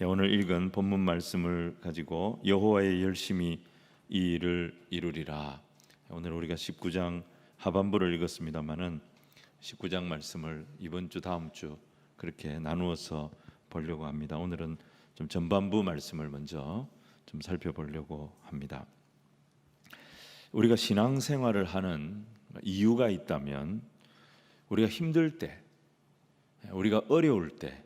오늘 읽은 본문 말씀을 가지고 여호와의 열심히 이 일을 이루리라. 오늘 우리가 19장 하반부를 읽었습니다마는 19장 말씀을 이번 주 다음 주 그렇게 나누어서 보려고 합니다. 오늘은 좀 전반부 말씀을 먼저 좀 살펴보려고 합니다. 우리가 신앙생활을 하는 이유가 있다면 우리가 힘들 때, 우리가 어려울 때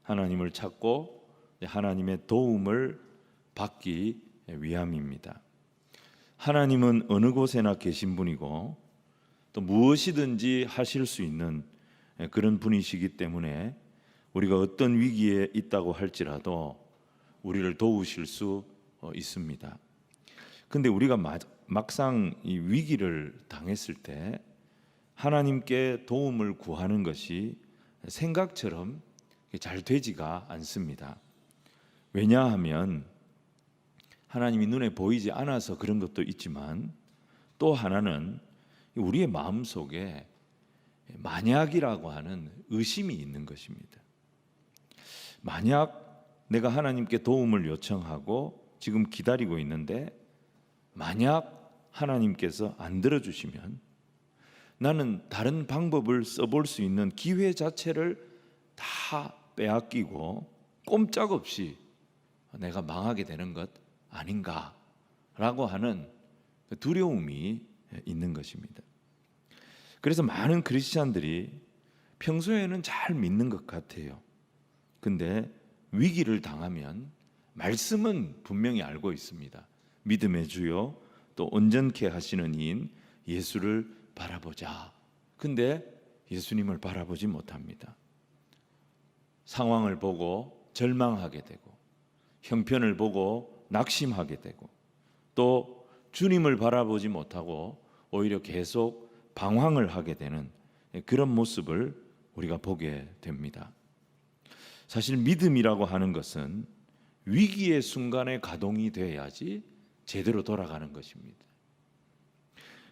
하나님을 찾고 하나님의 도움을 받기 위함입니다. 하나님은 어느 곳에나 계신 분이고 또 무엇이든지 하실 수 있는 그런 분이시기 때문에 우리가 어떤 위기에 있다고 할지라도 우리를 도우실 수 있습니다. 근데 우리가 막상 이 위기를 당했을 때 하나님께 도움을 구하는 것이 생각처럼 잘 되지가 않습니다. 왜냐하면 하나님이 눈에 보이지 않아서 그런 것도 있지만 또 하나는 우리의 마음속에 만약이라고 하는 의심이 있는 것입니다. 만약 내가 하나님께 도움을 요청하고 지금 기다리고 있는데 만약 하나님께서 안 들어주시면 나는 다른 방법을 써볼 수 있는 기회 자체를 다 빼앗기고 꼼짝없이 내가 망하게 되는 것 아닌가라고 하는 두려움이 있는 것입니다. 그래서 많은 크리스찬들이 평소에는 잘 믿는 것 같아요. 근데 위기를 당하면 말씀은 분명히 알고 있습니다. 믿음의 주요 또 온전케 하시는 이인 예수를 바라보자. 근데 예수님을 바라보지 못합니다. 상황을 보고 절망하게 되고 형편을 보고 낙심하게 되고 또 주님을 바라보지 못하고 오히려 계속 방황을 하게 되는 그런 모습을 우리가 보게 됩니다. 사실 믿음이라고 하는 것은 위기의 순간에 가동이 돼야지 제대로 돌아가는 것입니다.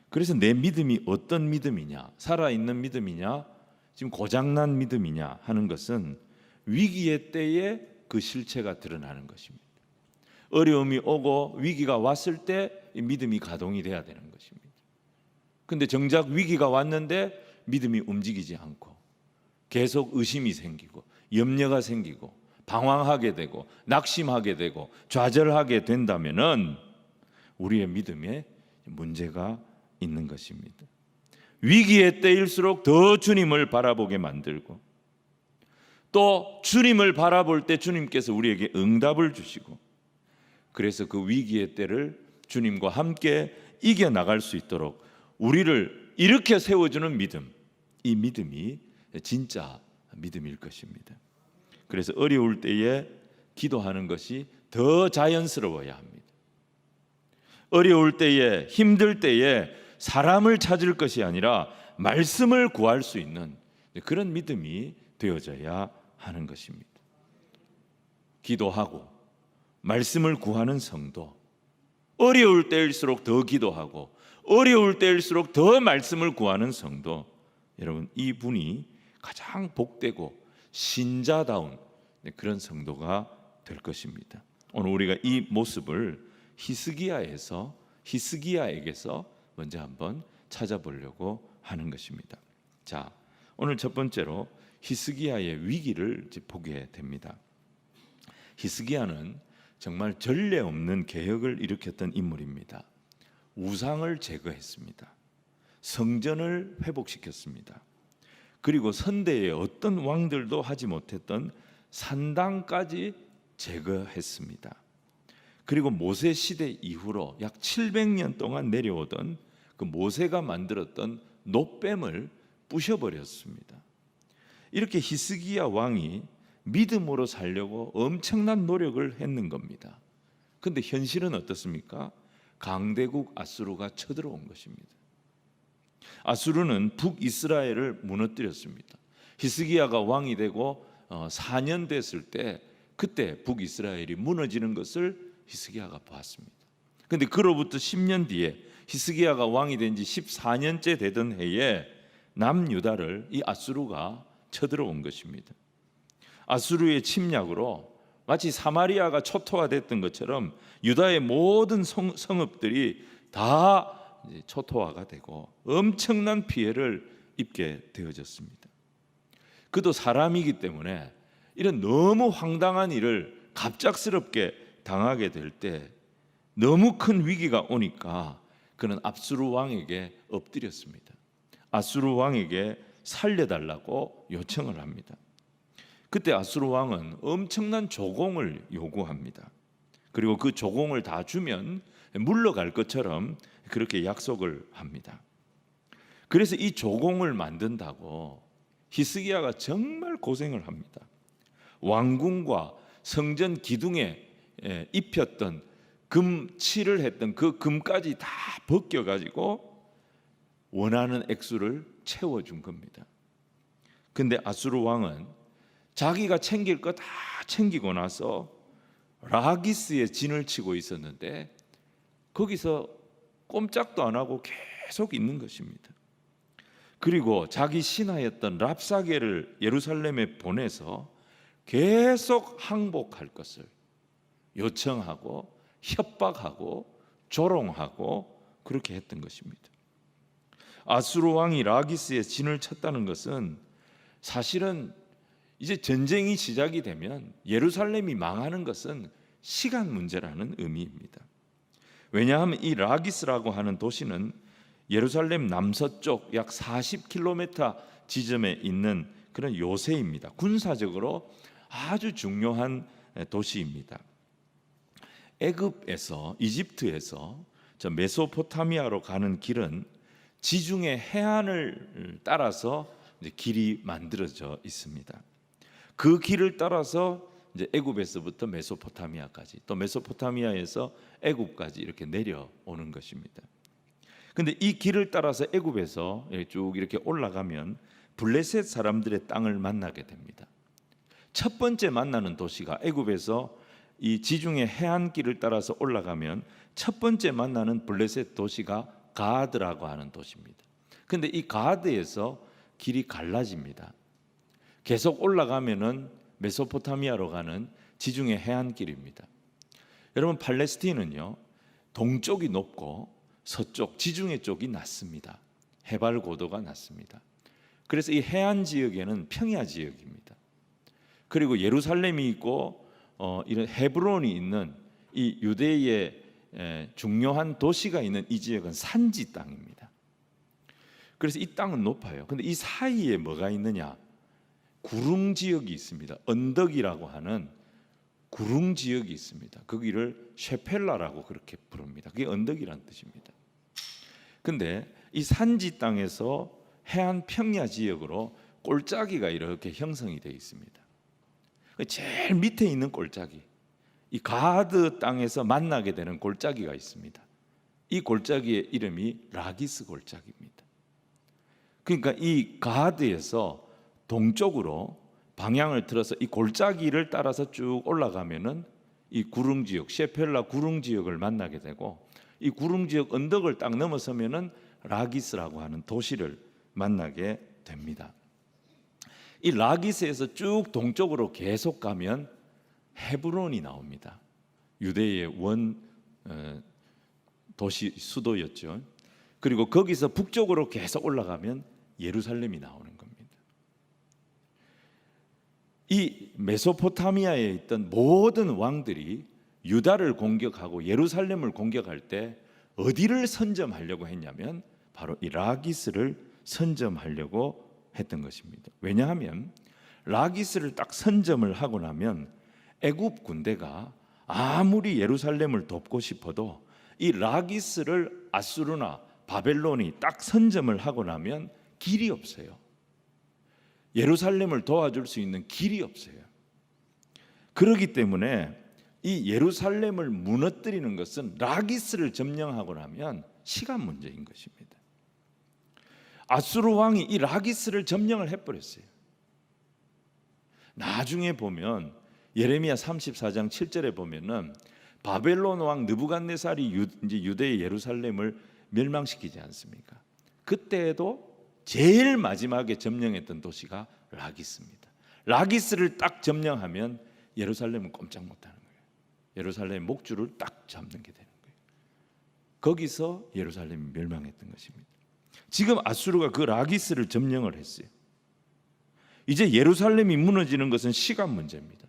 그래서 내 믿음이 어떤 믿음이냐, 살아있는 믿음이냐, 지금 고장난 믿음이냐 하는 것은 위기의 때에 그 실체가 드러나는 것입니다. 어려움이 오고 위기가 왔을 때 이 믿음이 가동이 돼야 되는 것입니다. 근데 정작 위기가 왔는데 믿음이 움직이지 않고 계속 의심이 생기고 염려가 생기고 방황하게 되고 낙심하게 되고 좌절하게 된다면은 우리의 믿음에 문제가 있는 것입니다. 위기의 때일수록 더 주님을 바라보게 만들고 또 주님을 바라볼 때 주님께서 우리에게 응답을 주시고 그래서 그 위기의 때를 주님과 함께 이겨나갈 수 있도록 우리를 일으켜 세워주는 믿음, 이 믿음이 진짜 믿음일 것입니다. 그래서 어려울 때에 기도하는 것이 더 자연스러워야 합니다. 어려울 때에 힘들 때에 사람을 찾을 것이 아니라 말씀을 구할 수 있는 그런 믿음이 되어져야 하는 것입니다. 기도하고 말씀을 구하는 성도, 어려울 때일수록 더 기도하고 어려울 때일수록 더 말씀을 구하는 성도, 여러분 이 분이 가장 복되고 신자다운 그런 성도가 될 것입니다. 오늘 우리가 이 모습을 히스기야에게서 먼저 한번 찾아보려고 하는 것입니다. 자, 오늘 첫 번째로 히스기야의 위기를 보게 됩니다. 히스기야는 정말 전례 없는 개혁을 일으켰던 인물입니다. 우상을 제거했습니다. 성전을 회복시켰습니다. 그리고 선대의 어떤 왕들도 하지 못했던 산당까지 제거했습니다. 그리고 모세 시대 이후로 약 700년 동안 내려오던 그 모세가 만들었던 놋뱀을 부셔버렸습니다. 이렇게 히스기야 왕이 믿음으로 살려고 엄청난 노력을 했는 겁니다. 그런데 현실은 어떻습니까? 강대국 아수르가 쳐들어온 것입니다. 아수르는 북이스라엘을 무너뜨렸습니다. 히스기야가 왕이 되고 4년 됐을 때 그때 북이스라엘이 무너지는 것을 히스기야가 보았습니다. 그런데 그로부터 10년 뒤에 히스기야가 왕이 된 지 14년째 되던 해에 남유다를 이 아수르가 쳐들어온 것입니다. 아수르의 침략으로 마치 사마리아가 초토화됐던 것처럼 유다의 모든 성읍들이 다 초토화가 되고 엄청난 피해를 입게 되어졌습니다. 그도 사람이기 때문에 이런 너무 황당한 일을 갑작스럽게 당하게 될 때 너무 큰 위기가 오니까 그는 압수르 왕에게 엎드렸습니다. 아수르 왕에게 살려달라고 요청을 합니다. 그때 아수르 왕은 엄청난 조공을 요구합니다. 그리고 그 조공을 다 주면 물러갈 것처럼 그렇게 약속을 합니다. 그래서 이 조공을 만든다고 히스기야가 정말 고생을 합니다. 왕궁과 성전 기둥에 입혔던 금칠을 했던 그 금까지 다 벗겨가지고 원하는 액수를 채워준 겁니다. 근데 아수르 왕은 자기가 챙길 거 다 챙기고 나서 라기스에 진을 치고 있었는데 거기서 꼼짝도 안 하고 계속 있는 것입니다. 그리고 자기 신하였던 랍사게를 예루살렘에 보내서 계속 항복할 것을 요청하고 협박하고 조롱하고 그렇게 했던 것입니다. 아수르 왕이 라기스에 진을 쳤다는 것은 사실은 이제 전쟁이 시작이 되면 예루살렘이 망하는 것은 시간 문제라는 의미입니다. 왜냐하면 이 라기스라고 하는 도시는 예루살렘 남서쪽 약 40km 지점에 있는 그런 요새입니다. 군사적으로 아주 중요한 도시입니다. 애굽에서 이집트에서 저 메소포타미아로 가는 길은 지중해 해안을 따라서 이제 길이 만들어져 있습니다. 그 길을 따라서 이제 애굽에서부터 메소포타미아까지 또 메소포타미아에서 애굽까지 이렇게 내려오는 것입니다. 근데 이 길을 따라서 애굽에서 쭉 이렇게 올라가면 블레셋 사람들의 땅을 만나게 됩니다. 첫 번째 만나는 도시가 애굽에서 이 지중해 해안길을 따라서 올라가면 첫 번째 만나는 블레셋 도시가 가드라고 하는 도시입니다. 근데 이 가드에서 길이 갈라집니다. 계속 올라가면은 메소포타미아로 가는 지중해 해안길입니다. 여러분 팔레스틴은요 동쪽이 높고 서쪽 지중해 쪽이 낮습니다. 해발 고도가 낮습니다. 그래서 이 해안 지역에는 평야 지역입니다. 그리고 예루살렘이 있고 이런 헤브론이 있는 이 유대의 중요한 도시가 있는 이 지역은 산지 땅입니다. 그래서 이 땅은 높아요. 근데 이 사이에 뭐가 있느냐? 구릉 지역이 있습니다. 언덕이라고 하는 구릉 지역이 있습니다. 거기를 셰펠라라고 그렇게 부릅니다. 그게 언덕이라는 뜻입니다. 근데 이 산지 땅에서 해안 평야 지역으로 골짜기가 이렇게 형성이 되어 있습니다. 제일 밑에 있는 골짜기, 이 가드 땅에서 만나게 되는 골짜기가 있습니다. 이 골짜기의 이름이 라기스 골짜기입니다. 그러니까 이 가드에서 동쪽으로 방향을 틀어서 이 골짜기를 따라서 쭉 올라가면은 이 구릉 지역, 셰펠라 구릉 지역을 만나게 되고 이 구릉 지역 언덕을 딱 넘어서면은 라기스라고 하는 도시를 만나게 됩니다. 이 라기스에서 쭉 동쪽으로 계속 가면 헤브론이 나옵니다. 유대의 원 도시 수도였죠. 그리고 거기서 북쪽으로 계속 올라가면 예루살렘이 나오는 겁니다. 이 메소포타미아에 있던 모든 왕들이 유다를 공격하고 예루살렘을 공격할 때 어디를 선점하려고 했냐면 바로 이 라기스를 선점하려고 했던 것입니다. 왜냐하면 라기스를 딱 선점을 하고 나면 애굽 군대가 아무리 예루살렘을 돕고 싶어도 이 라기스를 아수르나 바벨론이 딱 선점을 하고 나면 길이 없어요. 예루살렘을 도와줄 수 있는 길이 없어요. 그렇기 때문에 이 예루살렘을 무너뜨리는 것은 라기스를 점령하고 나면 시간 문제인 것입니다. 아수르 왕이 이 라기스를 점령을 해버렸어요. 나중에 보면 예레미야 34장 7절에 보면은 바벨론 왕 느부갓네살이 이제 유대의 예루살렘을 멸망시키지 않습니까? 그때에도 제일 마지막에 점령했던 도시가 라기스입니다. 라기스를 딱 점령하면 예루살렘은 꼼짝 못하는 거예요. 예루살렘 목줄을 딱 잡는 게 되는 거예요. 거기서 예루살렘이 멸망했던 것입니다. 지금 아수르가 그 라기스를 점령을 했어요. 이제 예루살렘이 무너지는 것은 시간 문제입니다.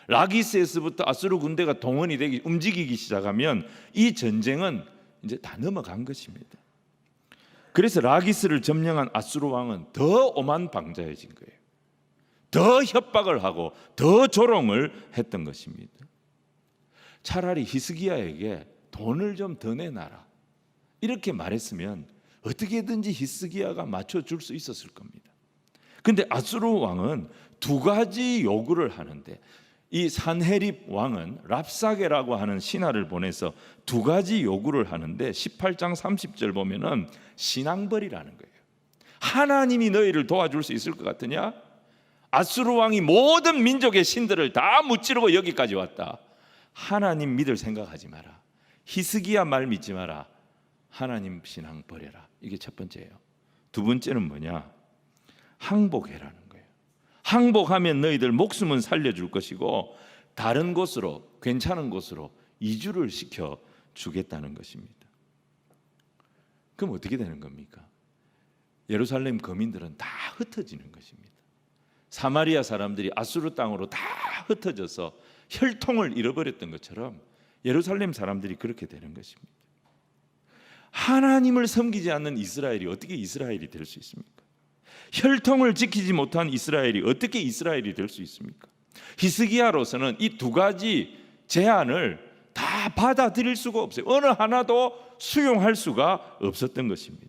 라기스에서부터 아수르 군대가 동원이 되기 움직이기 시작하면 이 전쟁은 이제 다 넘어간 것입니다. 그래서 라기스를 점령한 아수르 왕은 더 오만방자해진 거예요. 더 협박을 하고 더 조롱을 했던 것입니다. 차라리 히스기야에게 돈을 좀 더 내놔라 이렇게 말했으면 어떻게든지 히스기야가 맞춰줄 수 있었을 겁니다. 근데 아수르 왕은 두 가지 요구를 하는데, 이 산헤립 왕은 랍사게라고 하는 신하를 보내서 두 가지 요구를 하는데 18장 30절 보면은 신앙벌이라는 거예요. 하나님이 너희를 도와줄 수 있을 것 같으냐? 아수르 왕이 모든 민족의 신들을 다 무찌르고 여기까지 왔다. 하나님 믿을 생각하지 마라. 히스기야 말 믿지 마라. 하나님 신앙 버려라. 이게 첫 번째예요. 두 번째는 뭐냐? 항복해라는 거예요. 항복하면 너희들 목숨은 살려줄 것이고 다른 곳으로, 괜찮은 곳으로 이주를 시켜 주겠다는 것입니다. 그럼 어떻게 되는 겁니까? 예루살렘 거민들은 다 흩어지는 것입니다. 사마리아 사람들이 아수르 땅으로 다 흩어져서 혈통을 잃어버렸던 것처럼 예루살렘 사람들이 그렇게 되는 것입니다. 하나님을 섬기지 않는 이스라엘이 어떻게 이스라엘이 될 수 있습니까? 혈통을 지키지 못한 이스라엘이 어떻게 이스라엘이 될 수 있습니까? 히스기야로서는 이 두 가지 제안을 다 받아들일 수가 없어요. 어느 하나도 수용할 수가 없었던 것입니다.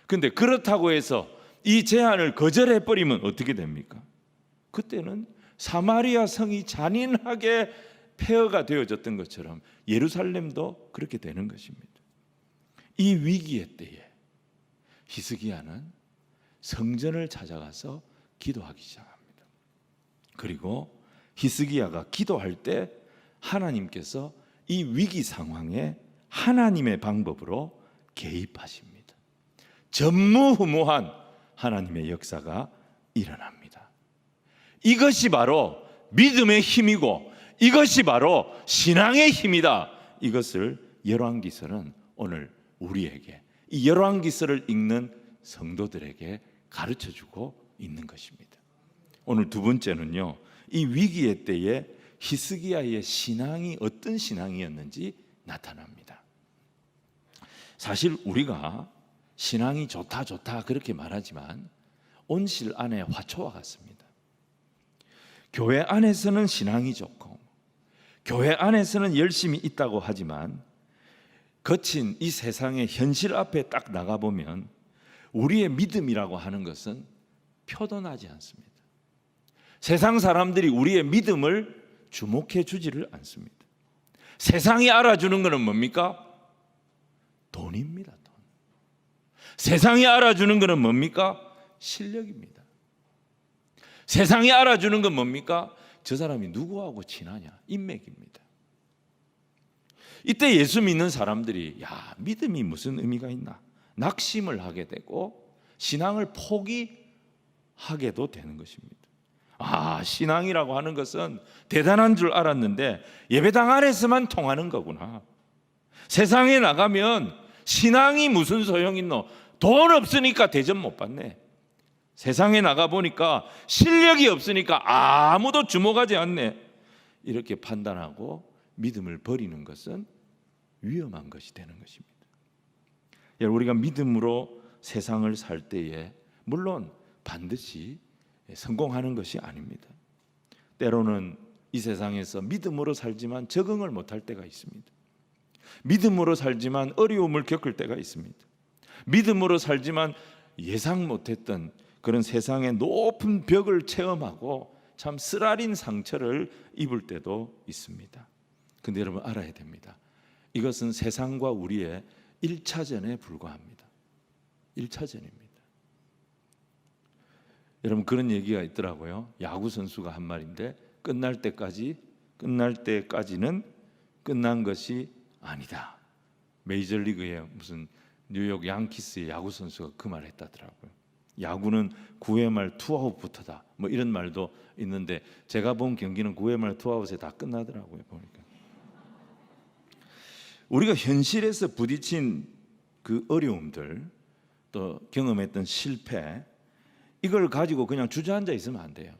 그런데 그렇다고 해서 이 제안을 거절해 버리면 어떻게 됩니까? 그때는 사마리아 성이 잔인하게 폐허가 되어졌던 것처럼 예루살렘도 그렇게 되는 것입니다. 이 위기의 때에 히스기야는 성전을 찾아가서 기도하기 시작합니다. 그리고 히스기야가 기도할 때 하나님께서 이 위기 상황에 하나님의 방법으로 개입하십니다. 전무후무한 하나님의 역사가 일어납니다. 이것이 바로 믿음의 힘이고 이것이 바로 신앙의 힘이다. 이것을 열왕기서는 오늘 우리에게, 이 열왕기서를 읽는 성도들에게 가르쳐주고 있는 것입니다. 오늘 두 번째는요, 이 위기의 때에 히스기야의 신앙이 어떤 신앙이었는지 나타납니다. 사실 우리가 신앙이 좋다 그렇게 말하지만 온실 안에 화초와 같습니다. 교회 안에서는 신앙이 좋고 교회 안에서는 열심히 있다고 하지만 거친 이 세상의 현실 앞에 딱 나가보면 우리의 믿음이라고 하는 것은 표현하지 않습니다. 세상 사람들이 우리의 믿음을 주목해 주지를 않습니다. 세상이 알아주는 것은 뭡니까? 돈입니다. 돈. 세상이 알아주는 것은 뭡니까? 실력입니다. 세상이 알아주는 건 뭡니까? 저 사람이 누구하고 친하냐? 인맥입니다. 이때 예수 믿는 사람들이 야, 믿음이 무슨 의미가 있나? 낙심을 하게 되고 신앙을 포기하게도 되는 것입니다. 아, 신앙이라고 하는 것은 대단한 줄 알았는데 예배당 안에서만 통하는 거구나. 세상에 나가면 신앙이 무슨 소용 있노? 돈 없으니까 대접 못 받네. 세상에 나가 보니까 실력이 없으니까 아무도 주목하지 않네. 이렇게 판단하고 믿음을 버리는 것은 위험한 것이 되는 것입니다. 우리가 믿음으로 세상을 살 때에 물론 반드시 성공하는 것이 아닙니다. 때로는 이 세상에서 믿음으로 살지만 적응을 못할 때가 있습니다. 믿음으로 살지만 어려움을 겪을 때가 있습니다. 믿음으로 살지만 예상 못했던 그런 세상의 높은 벽을 체험하고 참 쓰라린 상처를 입을 때도 있습니다. 그런데 여러분 알아야 됩니다. 이것은 세상과 우리의 1차전에 불과합니다. 1차전입니다. 여러분 그런 얘기가 있더라고요. 야구 선수가 한 말인데 끝날 때까지는 끝난 것이 아니다. 메이저리그의 무슨 뉴욕 양키스의 야구 선수가 그 말을 했다더라고요. 야구는 9회 말 투아웃부터다. 뭐 이런 말도 있는데 제가 본 경기는 9회 말 투아웃에 다 끝나더라고요. 보니까 우리가 현실에서 부딪힌 그 어려움들, 또 경험했던 실패, 이걸 가지고 그냥 주저앉아 있으면 안 돼요.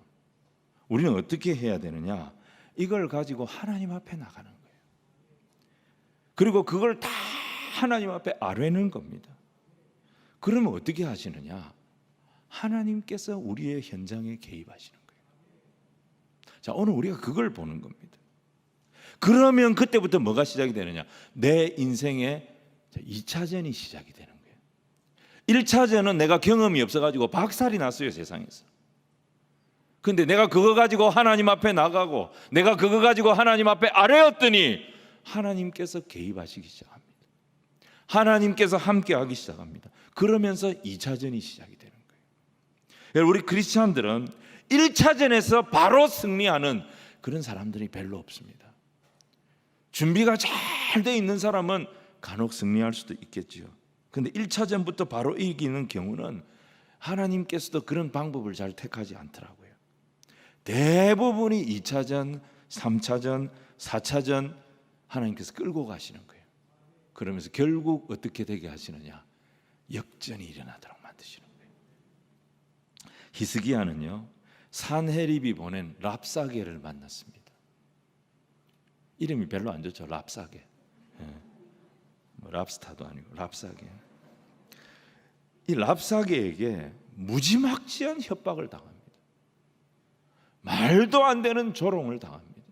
우리는 어떻게 해야 되느냐? 이걸 가지고 하나님 앞에 나가는 거예요. 그리고 그걸 다 하나님 앞에 아뢰는 겁니다. 그러면 어떻게 하시느냐? 하나님께서 우리의 현장에 개입하시는 거예요. 자, 오늘 우리가 그걸 보는 겁니다. 그러면 그때부터 뭐가 시작이 되느냐? 내 인생의 2차전이 시작이 되는 거예요. 1차전은 내가 경험이 없어가지고 박살이 났어요, 세상에서. 근데 내가 그거 가지고 하나님 앞에 나가고 내가 그거 가지고 하나님 앞에 아뢰었더니 하나님께서 개입하시기 시작합니다. 하나님께서 함께하기 시작합니다. 그러면서 2차전이 시작이 되는 거예요. 우리 크리스찬들은 1차전에서 바로 승리하는 그런 사람들이 별로 없습니다. 준비가 잘 돼 있는 사람은 간혹 승리할 수도 있겠지요. 근데 1차전부터 바로 이기는 경우는 하나님께서도 그런 방법을 잘 택하지 않더라고요. 대부분이 2차전, 3차전, 4차전 하나님께서 끌고 가시는 거예요. 그러면서 결국 어떻게 되게 하시느냐? 역전이 일어나도록 만드시는 거예요. 히스기야는요, 산헤립이 보낸 랍사게를 만났습니다. 이름이 별로 안 좋죠. 랍사게. 뭐 랍스타도 아니고 랍사게. 이 랍사게에게 무지막지한 협박을 당합니다. 말도 안 되는 조롱을 당합니다.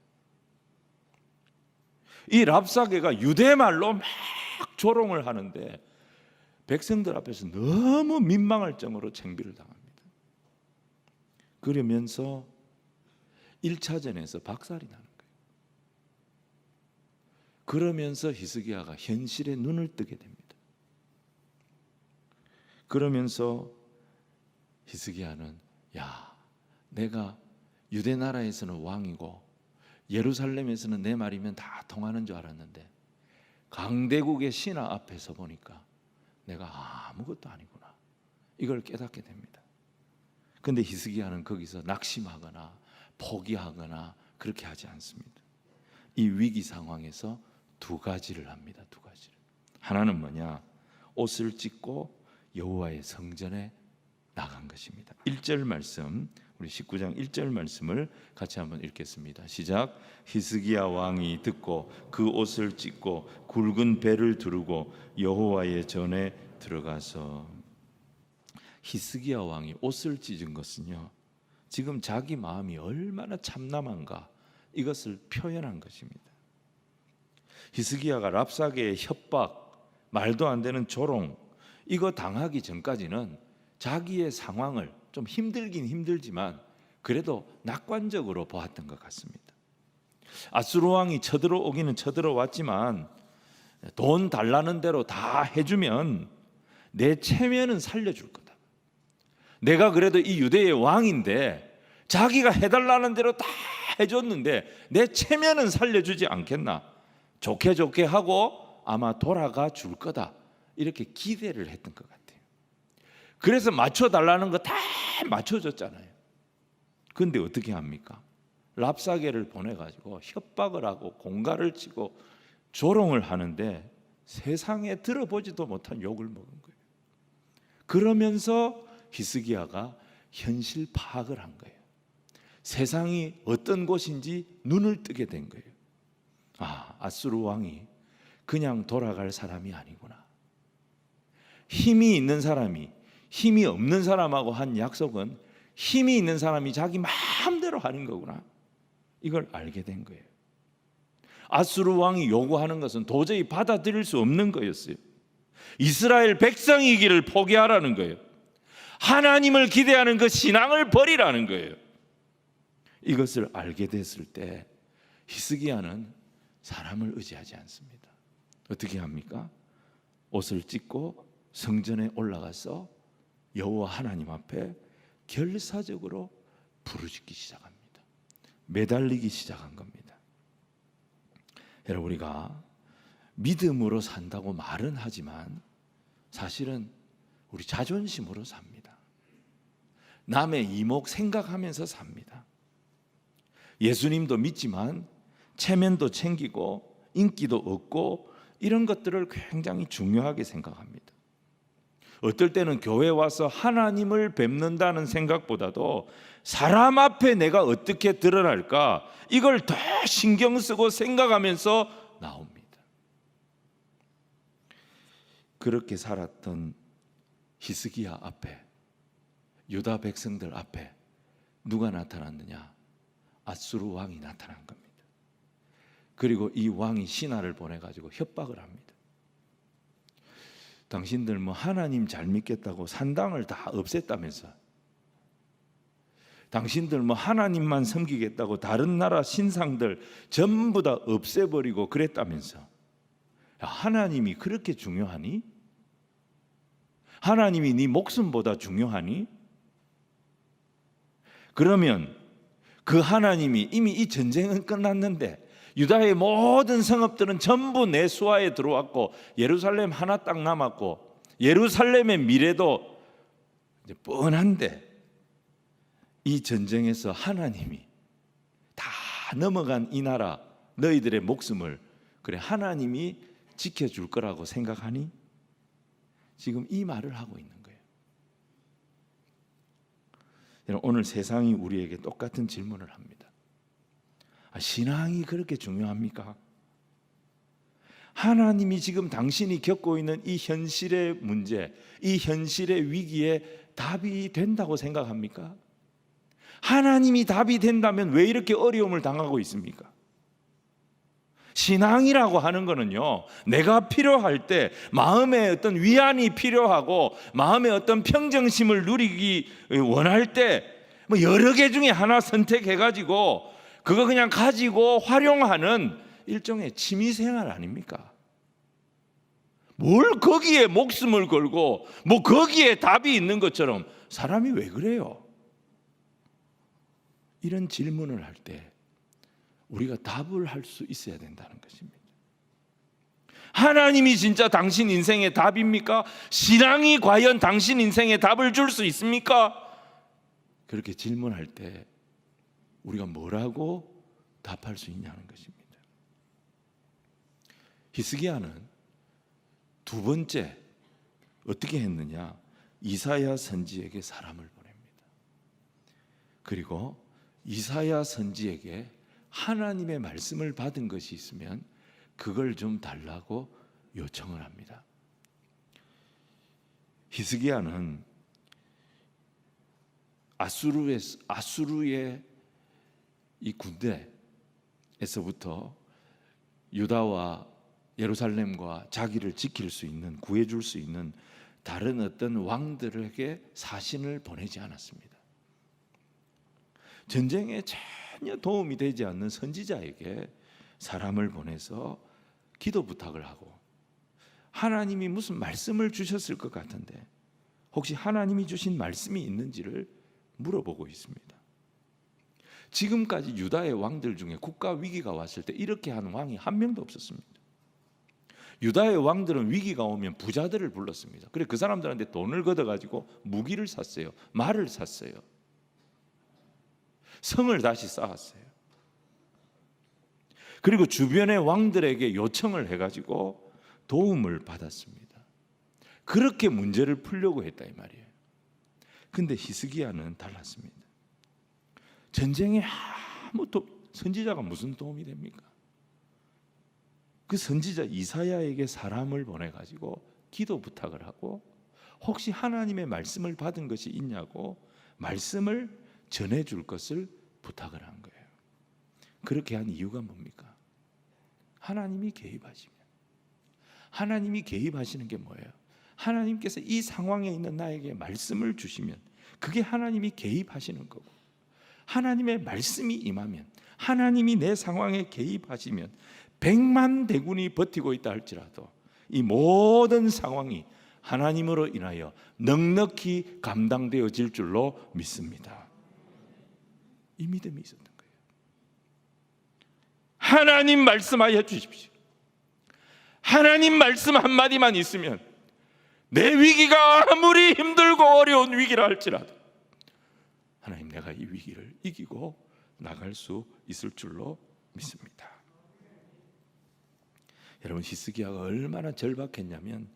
이 랍사게가 유대말로 막 조롱을 하는데 백성들 앞에서 너무 민망할 정도로 창피를 당합니다. 그러면서 1차전에서 박살이 나는 거예요. 그러면서 히스기야가 현실에 눈을 뜨게 됩니다. 그러면서 히스기야는 내가 유대 나라에서는 왕이고 예루살렘에서는 내 말이면 다 통하는 줄 알았는데 강대국의 신하 앞에서 보니까 내가 아무것도 아니구나. 이걸 깨닫게 됩니다. 그런데 히스기야는 거기서 낙심하거나 포기하거나 그렇게 하지 않습니다. 이 위기 상황에서 두 가지를 합니다. 두 가지를. 하나는 뭐냐? 옷을 찢고 여호와의 성전에 나간 것입니다. 1절 말씀, 우리 19장 1절 말씀을 같이 한번 읽겠습니다. 시작. 히스기야 왕이 듣고 그 옷을 찢고 굵은 배를 두르고 여호와의 전에 들어가서. 히스기야 왕이 옷을 찢은 것은요, 지금 자기 마음이 얼마나 참남한가 이것을 표현한 것입니다. 히스기야가 랍사게의 협박, 말도 안 되는 조롱, 이거 당하기 전까지는 자기의 상황을 좀 힘들긴 힘들지만 그래도 낙관적으로 보았던 것 같습니다. 아수르 왕이 쳐들어오기는 쳐들어왔지만 돈 달라는 대로 다 해주면 내 체면은 살려줄 거다. 내가 그래도 이 유대의 왕인데 자기가 해달라는 대로 다 해줬는데 내 체면은 살려주지 않겠나. 좋게 좋게 하고 아마 돌아가 줄 거다. 이렇게 기대를 했던 것 같아요. 그래서 맞춰달라는 거 다 맞춰줬잖아요. 그런데 어떻게 합니까? 랍사게를 보내가지고 협박을 하고 공갈을 치고 조롱을 하는데 세상에 들어보지도 못한 욕을 먹은 거예요. 그러면서 히스기야가 현실 파악을 한 거예요. 세상이 어떤 곳인지 눈을 뜨게 된 거예요. 아수르 왕이 그냥 돌아갈 사람이 아니구나. 힘이 있는 사람이 힘이 없는 사람하고 한 약속은 힘이 있는 사람이 자기 마음대로 하는 거구나. 이걸 알게 된 거예요. 아수르 왕이 요구하는 것은 도저히 받아들일 수 없는 거였어요. 이스라엘 백성이기를 포기하라는 거예요. 하나님을 기대하는 그 신앙을 버리라는 거예요. 이것을 알게 됐을 때 히스기야는 사람을 의지하지 않습니다. 어떻게 합니까? 옷을 찢고 성전에 올라가서 여호와 하나님 앞에 결사적으로 부르짖기 시작합니다. 매달리기 시작한 겁니다. 여러분, 우리가 믿음으로 산다고 말은 하지만 사실은 우리 자존심으로 삽니다. 남의 이목 생각하면서 삽니다. 예수님도 믿지만 체면도 챙기고 인기도 얻고 이런 것들을 굉장히 중요하게 생각합니다. 어떨 때는 교회 와서 하나님을 뵙는다는 생각보다도 사람 앞에 내가 어떻게 드러날까 이걸 더 신경 쓰고 생각하면서 나옵니다. 그렇게 살았던 히스기야 앞에, 유다 백성들 앞에 누가 나타났느냐? 아수르 왕이 나타난 겁니다. 그리고 이 왕이 신하를 보내가지고 협박을 합니다. 당신들 뭐 하나님 잘 믿겠다고 산당을 다 없앴다면서, 당신들 뭐 하나님만 섬기겠다고 다른 나라 신상들 전부 다 없애버리고 그랬다면서, 야, 하나님이 그렇게 중요하니? 하나님이 네 목숨보다 중요하니? 그러면 그 하나님이 이미 이 전쟁은 끝났는데 유다의 모든 성읍들은 전부 내 수하에 들어왔고 예루살렘 하나 딱 남았고 예루살렘의 미래도 이제 뻔한데 이 전쟁에서 하나님이 다 넘어간 이 나라 너희들의 목숨을 그래 하나님이 지켜줄 거라고 생각하니? 지금 이 말을 하고 있는 거예요. 오늘 세상이 우리에게 똑같은 질문을 합니다. 신앙이 그렇게 중요합니까? 하나님이 지금 당신이 겪고 있는 이 현실의 문제, 이 현실의 위기에 답이 된다고 생각합니까? 하나님이 답이 된다면 왜 이렇게 어려움을 당하고 있습니까? 신앙이라고 하는 거는요, 내가 필요할 때 마음에 어떤 위안이 필요하고 마음의 어떤 평정심을 누리기 원할 때 뭐 여러 개 중에 하나 선택해가지고 그거 그냥 가지고 활용하는 일종의 취미생활 아닙니까? 뭘 거기에 목숨을 걸고 뭐 거기에 답이 있는 것처럼 사람이 왜 그래요? 이런 질문을 할 때 우리가 답을 할 수 있어야 된다는 것입니다. 하나님이 진짜 당신 인생의 답입니까? 신앙이 과연 당신 인생의 답을 줄 수 있습니까? 그렇게 질문할 때 우리가 뭐라고 답할 수 있냐는 것입니다. 히스기야는 두 번째 어떻게 했느냐? 이사야 선지에게 사람을 보냅니다. 그리고 이사야 선지에게 하나님의 말씀을 받은 것이 있으면 그걸 좀 달라고 요청을 합니다. 히스기야는 아수르의 이 군대에서부터 유다와 예루살렘과 자기를 지킬 수 있는, 구해줄 수 있는 다른 어떤 왕들에게 사신을 보내지 않았습니다. 전쟁에 전혀 도움이 되지 않는 선지자에게 사람을 보내서 기도 부탁을 하고, 하나님이 무슨 말씀을 주셨을 것 같은데 혹시 하나님이 주신 말씀이 있는지를 물어보고 있습니다. 지금까지 유다의 왕들 중에 국가 위기가 왔을 때 이렇게 한 왕이 한 명도 없었습니다. 유다의 왕들은 위기가 오면 부자들을 불렀습니다. 그래 그 사람들한테 돈을 걷어가지고 무기를 샀어요. 말을 샀어요. 성을 다시 쌓았어요. 그리고 주변의 왕들에게 요청을 해가지고 도움을 받았습니다. 그렇게 문제를 풀려고 했다 이 말이에요. 근데 히스기야는 달랐습니다. 전쟁에 선지자가 무슨 도움이 됩니까? 그 선지자 이사야에게 사람을 보내가지고 기도 부탁을 하고 혹시 하나님의 말씀을 받은 것이 있냐고 말씀을 전해줄 것을 부탁을 한 거예요. 그렇게 한 이유가 뭡니까? 하나님이 개입하시면, 하나님이 개입하시는 게 뭐예요? 하나님께서 이 상황에 있는 나에게 말씀을 주시면 그게 하나님이 개입하시는 거고, 하나님의 말씀이 임하면, 하나님이 내 상황에 개입하시면 100만 대군이 버티고 있다 할지라도 이 모든 상황이 하나님으로 인하여 넉넉히 감당되어질 줄로 믿습니다. 이 믿음이 있었던 거예요. 하나님 말씀하여 주십시오. 하나님 말씀 한마디만 있으면 내 위기가 아무리 힘들고 어려운 위기라 할지라도 하나님, 내가 이 위기를 이기고 나갈 수 있을 줄로 믿습니다. 여러분, 히스기야가 얼마나 절박했냐면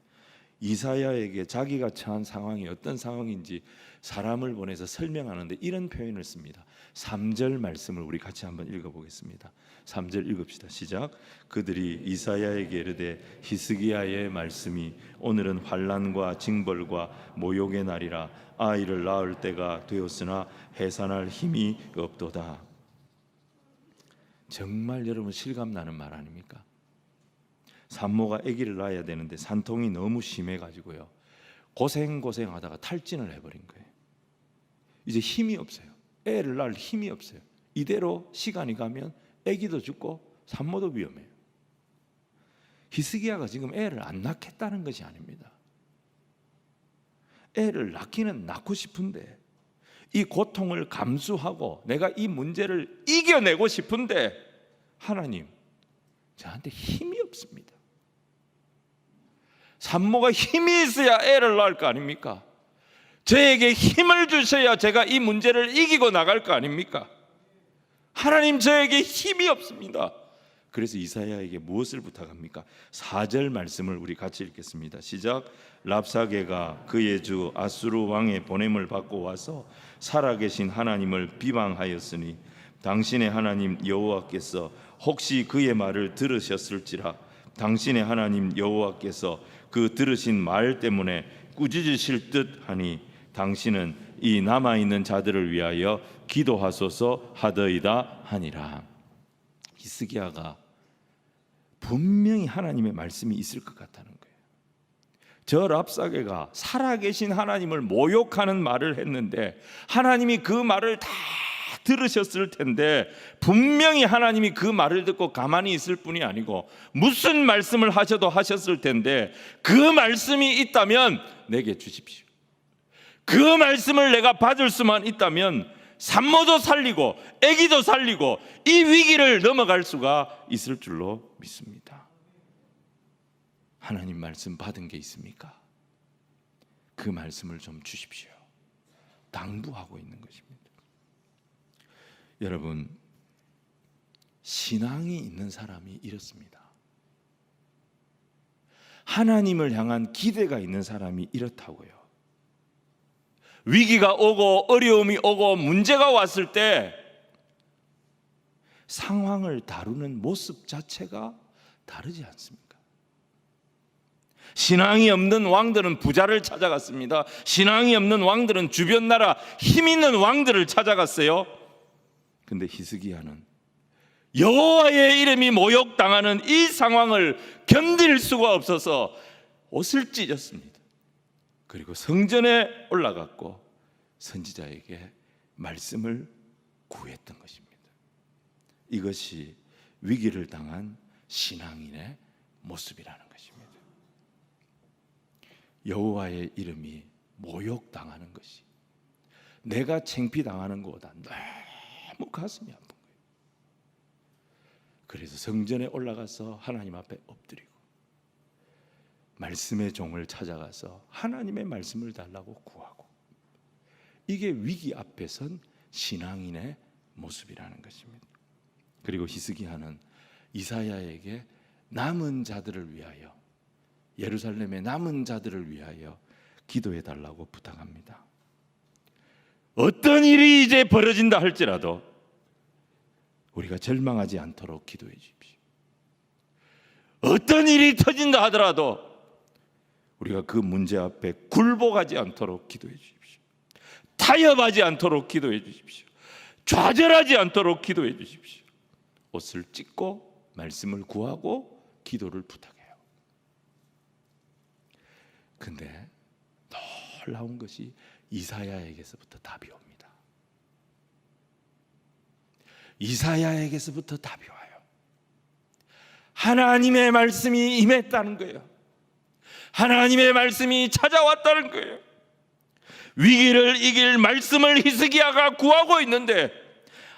이사야에게 자기가 처한 상황이 어떤 상황인지 사람을 보내서 설명하는데 이런 표현을 씁니다. 3절 말씀을 우리 같이 한번 읽어보겠습니다. 3절 읽읍시다. 시작. 그들이 이사야에게 이르되 히스기야의 말씀이 오늘은 환난과 징벌과 모욕의 날이라 아이를 낳을 때가 되었으나 해산할 힘이 없도다. 정말 여러분 실감나는 말 아닙니까? 산모가 아기를 낳아야 되는데 산통이 너무 심해가지고요, 고생하다가 탈진을 해버린 거예요. 이제 힘이 없어요. 애를 낳을 힘이 없어요. 이대로 시간이 가면 아기도 죽고 산모도 위험해요. 히스기야가 지금 애를 안 낳겠다는 것이 아닙니다. 애를 낳기는 낳고 싶은데 이 고통을 감수하고 내가 이 문제를 이겨내고 싶은데 하나님, 저한테 힘이 없습니다. 산모가 힘이 있어야 애를 낳을 거 아닙니까? 저에게 힘을 주셔야 제가 이 문제를 이기고 나갈 거 아닙니까? 하나님, 저에게 힘이 없습니다. 그래서 이사야에게 무엇을 부탁합니까? 4절 말씀을 우리 같이 읽겠습니다. 시작. 랍사게가 그의 주 아수르 왕의 보냄을 받고 와서 살아계신 하나님을 비방하였으니 당신의 하나님 여호와께서 혹시 그의 말을 들으셨을지라. 당신의 하나님 여호와께서 그 들으신 말 때문에 꾸짖으실 듯하니 당신은 이 남아있는 자들을 위하여 기도하소서 하더이다 하니라. 히스기야가 분명히 하나님의 말씀이 있을 것 같다는 거예요. 저 랍사게가 살아계신 하나님을 모욕하는 말을 했는데 하나님이 그 말을 다 들으셨을 텐데 분명히 하나님이 그 말을 듣고 가만히 있을 뿐이 아니고 무슨 말씀을 하셔도 하셨을 텐데 그 말씀이 있다면 내게 주십시오. 그 말씀을 내가 받을 수만 있다면 산모도 살리고 아기도 살리고 이 위기를 넘어갈 수가 있을 줄로 믿습니다. 하나님 말씀 받은 게 있습니까? 그 말씀을 좀 주십시오. 당부하고 있는 것입니다. 여러분, 신앙이 있는 사람이 이렇습니다. 하나님을 향한 기대가 있는 사람이 이렇다고요. 위기가 오고 어려움이 오고 문제가 왔을 때 상황을 다루는 모습 자체가 다르지 않습니까? 신앙이 없는 왕들은 부자를 찾아갔습니다. 신앙이 없는 왕들은 주변 나라 힘 있는 왕들을 찾아갔어요. 근데 히스기야는 여호와의 이름이 모욕당하는 이 상황을 견딜 수가 없어서 옷을 찢었습니다. 그리고 성전에 올라갔고 선지자에게 말씀을 구했던 것입니다. 이것이 위기를 당한 신앙인의 모습이라는 것입니다. 여호와의 이름이 모욕당하는 것이 내가 창피당하는 것보다 너무 가슴이 아픈 거예요. 그래서 성전에 올라가서 하나님 앞에 엎드리고 말씀의 종을 찾아가서 하나님의 말씀을 달라고 구하고, 이게 위기 앞에 선 신앙인의 모습이라는 것입니다. 그리고 히스기야는 이사야에게 남은 자들을 위하여, 예루살렘의 남은 자들을 위하여 기도해 달라고 부탁합니다. 어떤 일이 이제 벌어진다 할지라도 우리가 절망하지 않도록 기도해 주십시오. 어떤 일이 터진다 하더라도 우리가 그 문제 앞에 굴복하지 않도록 기도해 주십시오. 타협하지 않도록 기도해 주십시오. 좌절하지 않도록 기도해 주십시오. 옷을 찢고 말씀을 구하고 기도를 부탁해요. 근데 놀라운 것이 이사야에게서부터 답이 옵니다. 이사야에게서부터 답이 와요. 하나님의 말씀이 임했다는 거예요. 하나님의 말씀이 찾아왔다는 거예요. 위기를 이길 말씀을 히스기야가 구하고 있는데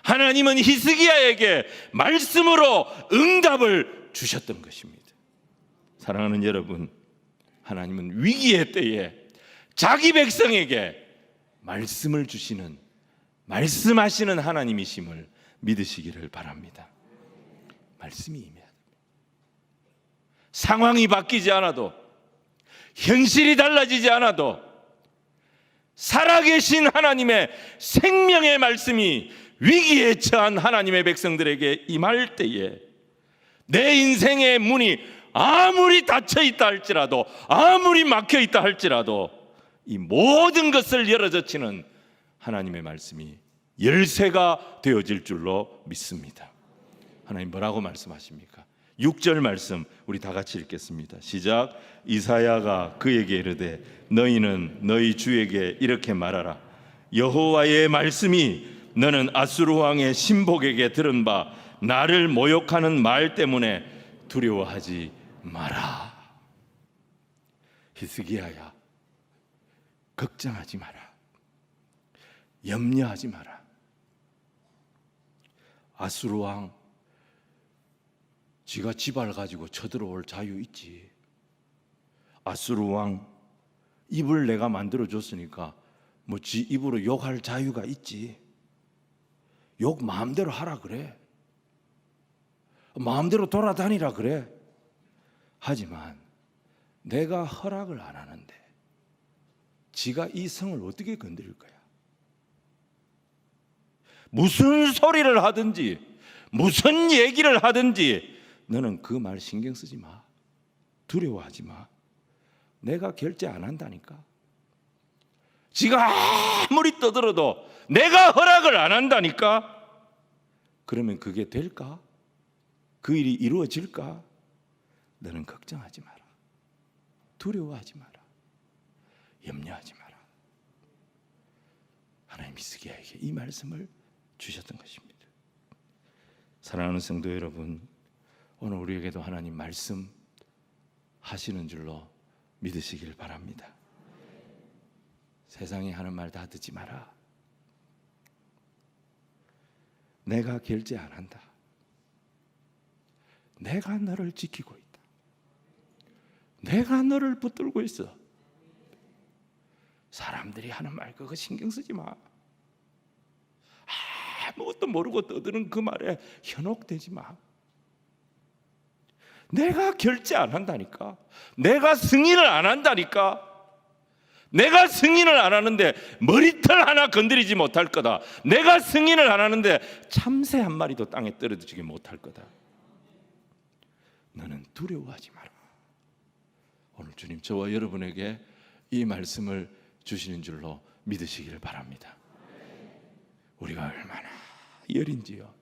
하나님은 히스기야에게 말씀으로 응답을 주셨던 것입니다. 사랑하는 여러분, 하나님은 위기의 때에 자기 백성에게 말씀을 주시는 말씀하시는 하나님이심을 믿으시기를 바랍니다. 말씀이 임해야 됩니다. 상황이 바뀌지 않아도, 현실이 달라지지 않아도 살아계신 하나님의 생명의 말씀이 위기에 처한 하나님의 백성들에게 임할 때에 내 인생의 문이 아무리 닫혀 있다 할지라도, 아무리 막혀 있다 할지라도 이 모든 것을 열어젖히는 하나님의 말씀이 열쇠가 되어질 줄로 믿습니다. 하나님 뭐라고 말씀하십니까? 6절 말씀 우리 다 같이 읽겠습니다. 시작. 이사야가 그에게 이르되 너희는 너희 주에게 이렇게 말하라. 여호와의 말씀이 너는 아수르 왕의 신복에게 들은 바 나를 모욕하는 말 때문에 두려워하지 마라. 히스기야야, 걱정하지 마라. 염려하지 마라. 아수르 왕 지가 지발 가지고 쳐들어올 자유 있지. 아수르 왕 입을 내가 만들어 줬으니까 뭐 지 입으로 욕할 자유가 있지. 욕 마음대로 하라 그래. 마음대로 돌아다니라 그래. 하지만 내가 허락을 안 하는데 지가 이 성을 어떻게 건드릴 거야? 무슨 소리를 하든지 무슨 얘기를 하든지 너는 그 말 신경 쓰지 마. 두려워하지 마. 내가 결제 안 한다니까. 지가 아무리 떠들어도 내가 허락을 안 한다니까. 그러면 그게 될까? 그 일이 이루어질까? 너는 걱정하지 마라. 두려워하지 마라. 염려하지 마라. 하나님 히스기야에게 이 말씀을 주셨던 것입니다. 사랑하는 성도 여러분, 오늘 우리에게도 하나님 말씀 하시는 줄로 믿으시길 바랍니다. 세상이 하는 말 다 듣지 마라. 내가 결제 안 한다. 내가 너를 지키고 있다. 내가 너를 붙들고 있어. 사람들이 하는 말 그거 신경 쓰지 마. 아무것도 모르고 떠드는 그 말에 현혹되지 마. 내가 결제 안 한다니까. 내가 승인을 안 한다니까. 내가 승인을 안 하는데 머리털 하나 건드리지 못할 거다. 내가 승인을 안 하는데 참새 한 마리도 땅에 떨어지지 못할 거다. 너는 두려워하지 마라. 오늘 주님 저와 여러분에게 이 말씀을 주시는 줄로 믿으시기를 바랍니다. 우리가 얼마나 여린지요.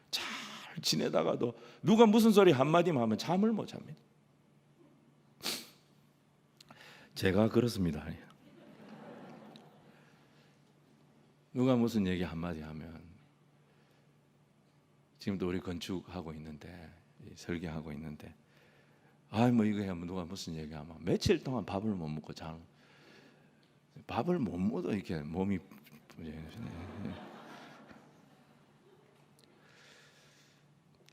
잘 지내다가도 누가 무슨 소리 한마디만 하면 잠을 못 잡니다. 제가 그렇습니다. 누가 무슨 얘기 한마디 하면, 지금도 우리 건축하고 있는데, 설계하고 있는데, 뭐 이거 하면 누가 무슨 얘기하면 며칠 동안 밥을 못 먹고 자는, 밥을 못 먹어도 이렇게 몸이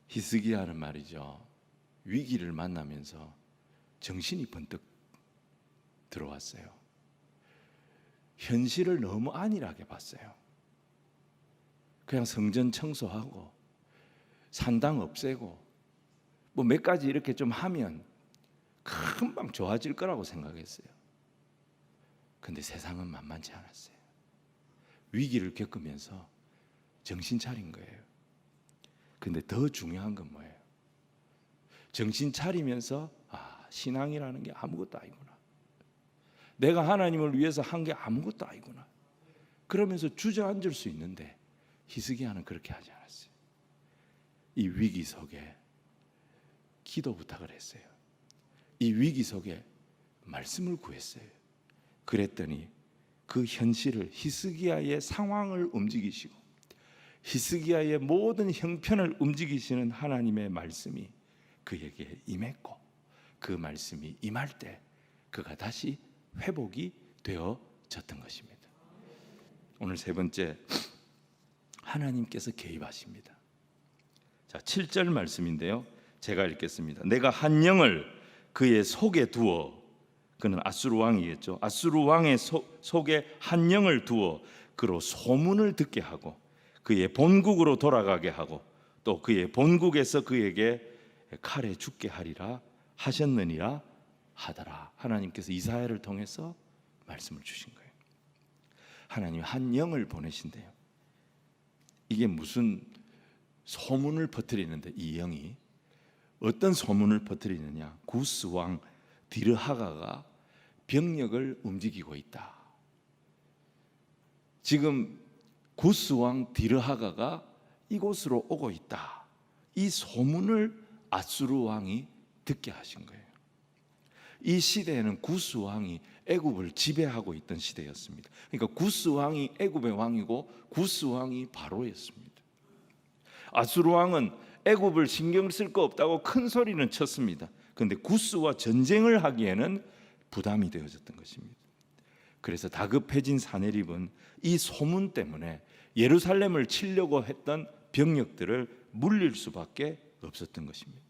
히스기야는 말이죠. 위기를 만나면서 정신이 번뜩 들어왔어요. 현실을 너무 안일하게 봤어요. 그냥 성전 청소하고 산당 없애고 뭐 몇 가지 이렇게 좀 하면 금방 좋아질 거라고 생각했어요. 근데 세상은 만만치 않았어요. 위기를 겪으면서 정신 차린 거예요. 근데 더 중요한 건 뭐예요? 정신 차리면서 신앙이라는 게 아무것도 아니구나. 내가 하나님을 위해서 한 게 아무것도 아니구나. 그러면서 주저앉을 수 있는데 히스기야는 그렇게 하지 않았어요. 이 위기 속에 기도 부탁을 했어요. 이 위기 속에 말씀을 구했어요. 그랬더니 그 현실을, 히스기야의 상황을 움직이시고 히스기야의 모든 형편을 움직이시는 하나님의 말씀이 그에게 임했고, 그 말씀이 임할 때 그가 다시 회복이 되어졌던 것입니다. 오늘 세 번째, 하나님께서 개입하십니다. 자, 7절 말씀인데요. 제가 읽겠습니다. 내가 한 영을 그의 속에 두어, 그는 아수르 왕이겠죠. 아수르 왕의 속에 한 영을 두어 그로 소문을 듣게 하고 그의 본국으로 돌아가게 하고 또 그의 본국에서 그에게 칼에 죽게 하리라 하셨느니라 하더라. 하나님께서 이사야를 통해서 말씀을 주신 거예요. 하나님이 한 영을 보내신대요. 이게 무슨 소문을 퍼뜨리는데, 이 영이 어떤 소문을 퍼뜨리느냐? 구스 왕 디르하가가 병력을 움직이고 있다. 지금 구스 왕 디르하가가 이곳으로 오고 있다. 이 소문을 아수르 왕이 듣게 하신 거예요. 이 시대에는 구스 왕이 애굽을 지배하고 있던 시대였습니다. 그러니까 구스 왕이 애굽의 왕이고 구스 왕이 바로였습니다. 아수르 왕은 애굽을 신경 쓸 거 없다고 큰 소리는 쳤습니다. 그런데 구스와 전쟁을 하기에는 부담이 되어졌던 것입니다. 그래서 다급해진 사네립은 이 소문 때문에 예루살렘을 치려고 했던 병력들을 물릴 수밖에 없었던 것입니다.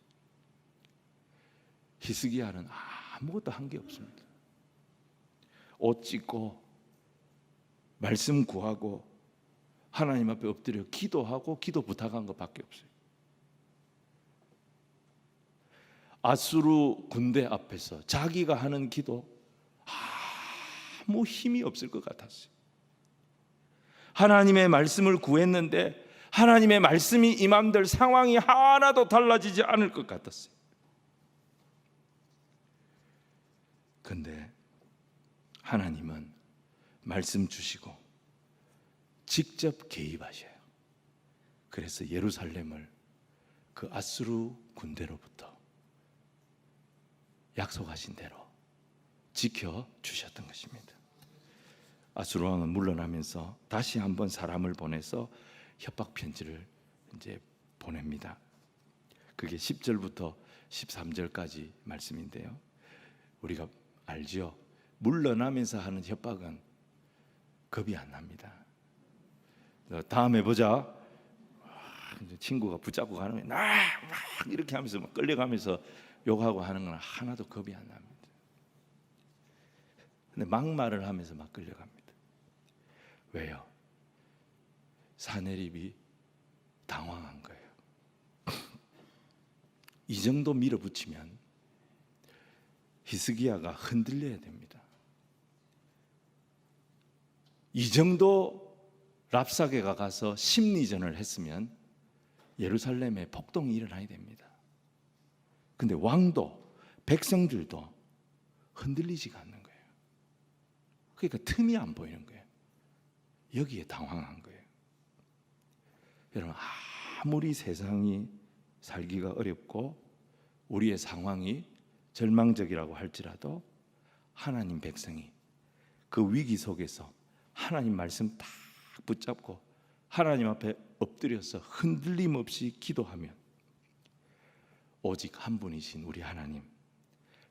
히스기야는 아무것도 한 게 없습니다. 옷 찢고 말씀 구하고 하나님 앞에 엎드려 기도하고 기도 부탁한 것밖에 없어요. 아수르 군대 앞에서 자기가 하는 기도 아무 힘이 없을 것 같았어요. 하나님의 말씀을 구했는데 하나님의 말씀이 임함될 상황이 하나도 달라지지 않을 것 같았어요. 그런데 하나님은 말씀 주시고 직접 개입하셔요. 그래서 예루살렘을 그 아수르 군대로부터 약속하신 대로 지켜주셨던 것입니다. 아수르 왕은 물러나면서 다시 한번 사람을 보내서 협박 편지를 이제 보냅니다. 그게 10절부터 13절까지 말씀인데요. 우리가 알죠? 물러나면서 하는 협박은 겁이 안 납니다. 다음에 보자. 친구가 붙잡고 가는 거예요. 막 이렇게 하면서 막 끌려가면서 욕하고 하는 건 하나도 겁이 안 납니다. 근데 막말을 하면서 막 끌려갑니다. 왜요? 사네립이 당황한 거예요. 이 정도 밀어붙이면 히스기야가 흔들려야 됩니다. 이 정도 랍사게가 가서 심리전을 했으면 예루살렘에 폭동이 일어나야 됩니다. 근데 왕도 백성들도 흔들리지가 않는 거예요. 그러니까 틈이 안 보이는 거예요. 여기에 당황한 거예요. 여러분, 아무리 세상이 살기가 어렵고 우리의 상황이 절망적이라고 할지라도 하나님 백성이 그 위기 속에서 하나님 말씀 딱 붙잡고 하나님 앞에 엎드려서 흔들림 없이 기도하면 오직 한 분이신 우리 하나님,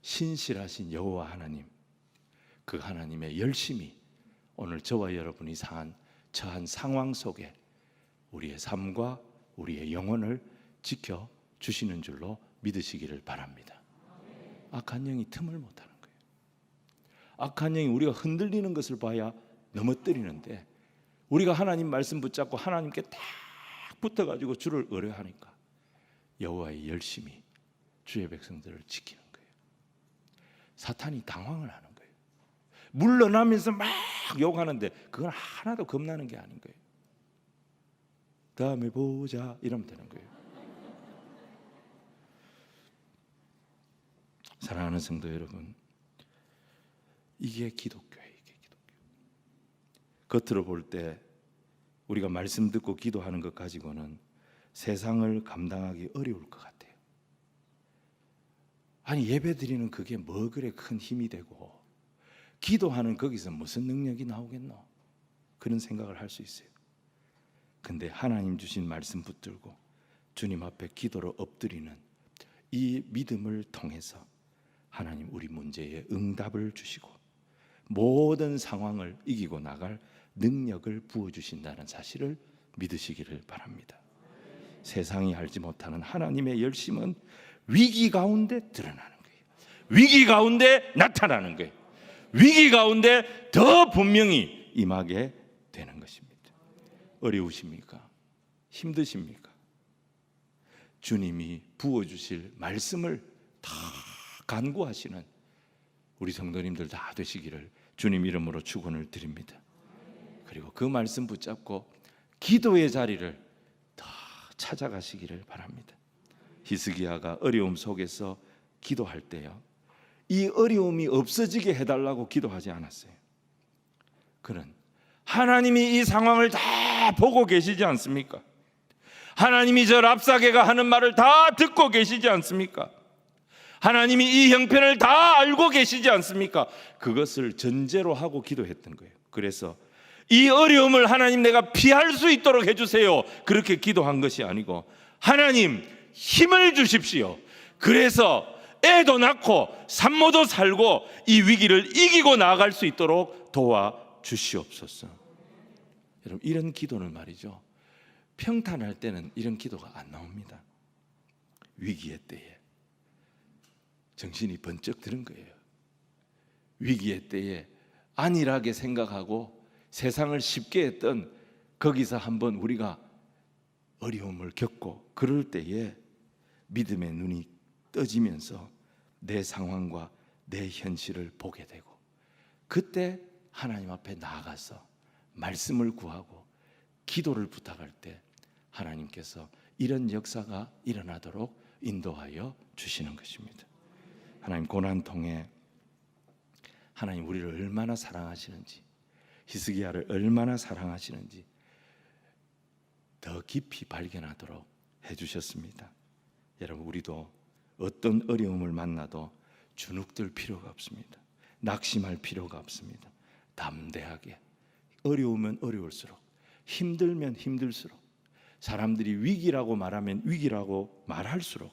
신실하신 여호와 하나님, 그 하나님의 열심히 오늘 저와 여러분이 처한 상황 속에 우리의 삶과 우리의 영혼을 지켜주시는 줄로 믿으시기를 바랍니다. 악한 영이 틈을 못하는 거예요. 악한 영이 우리가 흔들리는 것을 봐야 넘어뜨리는데 우리가 하나님 말씀 붙잡고 하나님께 딱 붙어가지고 주를 의뢰하니까 여호와의 열심히 주의 백성들을 지키는 거예요. 사탄이 당황을 하는 거예요. 물러나면서 막 욕하는데 그건 하나도 겁나는 게 아닌 거예요. 다음에 보자 이러면 되는 거예요. 사랑하는 성도 여러분, 이게 기독교예요. 이게 기독교. 겉으로 볼 때 우리가 말씀 듣고 기도하는 것 가지고는 세상을 감당하기 어려울 것 같아요. 아니, 예배 드리는 그게 뭐 그래 큰 힘이 되고 기도하는 거기서 무슨 능력이 나오겠노? 그런 생각을 할 수 있어요. 근데 하나님 주신 말씀 붙들고 주님 앞에 기도로 엎드리는 이 믿음을 통해서 하나님 우리 문제에 응답을 주시고 모든 상황을 이기고 나갈 능력을 부어주신다는 사실을 믿으시기를 바랍니다. 세상이 알지 못하는 하나님의 열심은 위기 가운데 드러나는 거예요. 위기 가운데 나타나는 거예요. 위기 가운데 더 분명히 임하게 되는 것입니다. 어려우십니까? 힘드십니까? 주님이 부어주실 말씀을 다 간구하시는 우리 성도님들 다 되시기를 주님 이름으로 축원을 드립니다. 그리고 그 말씀 붙잡고 기도의 자리를 다 찾아가시기를 바랍니다. 히스기야가 어려움 속에서 기도할 때요, 이 어려움이 없어지게 해달라고 기도하지 않았어요. 그는 하나님이 이 상황을 다 보고 계시지 않습니까? 하나님이 저 랍사게가 하는 말을 다 듣고 계시지 않습니까? 하나님이 이 형편을 다 알고 계시지 않습니까? 그것을 전제로 하고 기도했던 거예요. 그래서 이 어려움을 하나님 내가 피할 수 있도록 해주세요, 그렇게 기도한 것이 아니고 하나님 힘을 주십시오. 그래서 애도 낳고 산모도 살고 이 위기를 이기고 나아갈 수 있도록 도와주시옵소서. 여러분, 이런 기도는 말이죠, 평탄할 때는 이런 기도가 안 나옵니다. 위기의 때에 정신이 번쩍 드는 거예요. 위기의 때에 안일하게 생각하고 세상을 쉽게 했던 거기서 한번 우리가 어려움을 겪고 그럴 때에 믿음의 눈이 떠지면서 내 상황과 내 현실을 보게 되고, 그때 하나님 앞에 나아가서 말씀을 구하고 기도를 부탁할 때 하나님께서 이런 역사가 일어나도록 인도하여 주시는 것입니다. 하나님, 고난 통해 하나님 우리를 얼마나 사랑하시는지, 히스기야를 얼마나 사랑하시는지 더 깊이 발견하도록 해주셨습니다. 여러분, 우리도 어떤 어려움을 만나도 주눅들 필요가 없습니다. 낙심할 필요가 없습니다. 담대하게, 어려우면 어려울수록, 힘들면 힘들수록, 사람들이 위기라고 말하면 위기라고 말할수록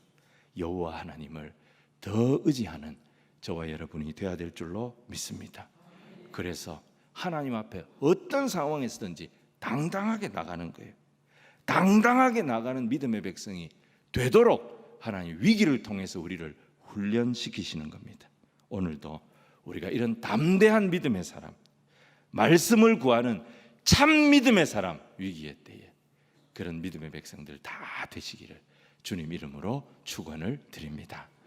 여호와 하나님을 더 의지하는 저와 여러분이 되어야 될 줄로 믿습니다. 그래서 하나님 앞에 어떤 상황에서든지 당당하게 나가는 거예요. 당당하게 나가는 믿음의 백성이 되도록 하나님 위기를 통해서 우리를 훈련시키시는 겁니다. 오늘도 우리가 이런 담대한 믿음의 사람, 말씀을 구하는 참 믿음의 사람, 위기의 때에 그런 믿음의 백성들 다 되시기를 주님 이름으로 축원을 드립니다.